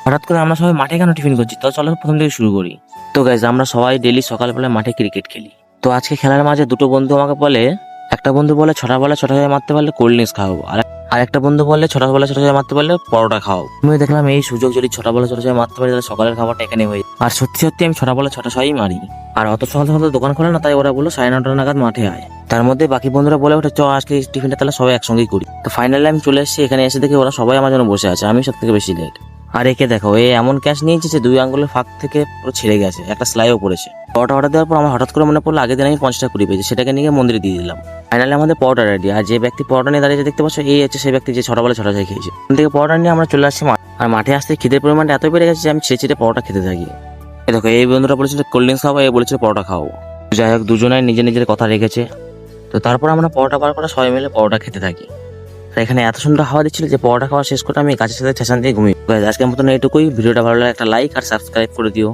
হঠাৎ করে আমরা সবাই মাঠে কেন টিফিন করছি? তো চলো প্রথম থেকে শুরু করি। তো গাইজ, আমরা সবাই ডেলি সকালবেলা মাঠে ক্রিকেট খেলি। তো আজকে খেলার মাঝে দুটো বন্ধু আমাকে বলে, একটা বন্ধু বলে ছটা বলে ছটা ছয় মারতে পারলে কোল্ড ড্রিঙ্কস খাওয়াবো, আর একটা বন্ধু বলে ছটা বলে ছটা ছয় মারতে পারলে পরোটা খাওয়াবো। আমি দেখলাম এই সুযোগ যদি ছটা বলে ছটা ছয় মারতে পারি তাহলে সকালের খাবারটা এখানে হয়ে যায়। আর সত্যি সত্যি আমি ছটা বলে ছটা ছয়ই মারি। আর অত সকাল সকাল তো দোকান খোলে না, তাই ওরা বললো 9:30 নাগাদ মাঠে আয়। তার মধ্যে বাকি বন্ধুরা বলে ওঠে চ আজকে টিফিনটা তাহলে সবাই একসঙ্গেই করি। তো ফাইনালি আমি চলে এসেছি, এখানে এসে দেখি ওরা সবাই আমার জন্য বসে আছে, আমি সব থেকে বেশি লেট। আর একে দেখো, এ এমন ক্যাশ নিয়েছে যে 2 আঙ্গুলের ফাঁক থেকে পুরো ছিঁড়ে গেছে, একটা সেলাইও পড়েছে। পরোটা অর্ডার দেওয়ার পর আমার হঠাৎ করে মনে পড়লো আগের দিন আমি 50 টাকা কুড়ি পেয়েছি, সেটাকে নিয়ে মন্দিরে দিয়ে দিলাম। ফাইনালি আমাদের পরোটা রেডি। আর যে ব্যক্তি পরোটা নিয়ে দাঁড়িয়ে দেখতে পাচ্ছ, এই হচ্ছে সেই ব্যক্তি যে ছটা বলে ছটা ছয় খেয়েছে। ওখান থেকে পরোটা নিয়ে আমরা চলে আসছি মাঠ। আর মাঠে আসতে খিদের পরিমাণটা এত বেড়ে গেছে যে আমি ছিঁড়ে ছিঁড়ে পরোটা খেতে থাকি। এই দেখো, এই বন্ধুরা বলেছিল কোল্ড ড্রিঙ্কস খাবো, এই বলেছিল পরোটা খাবো। যাই হোক, দুজনাই নিজের নিজের কথা রেখেছে। তো তারপর আমরা পরোটা বার করে সবাই মিলে পরোটা খেতে থাকি। আর এখানে এত সুন্দর হাওয়া দিচ্ছিল যে পরোটা খাওয়া শেষ করে আমি গাছের সাথে ছেঁচান দিয়ে ঘুমিয়ে। আজকের মতন এইটুকুই। ভিডিওটা ভালো লাগে একটা লাইক আর সাবস্ক্রাইব করে দিও।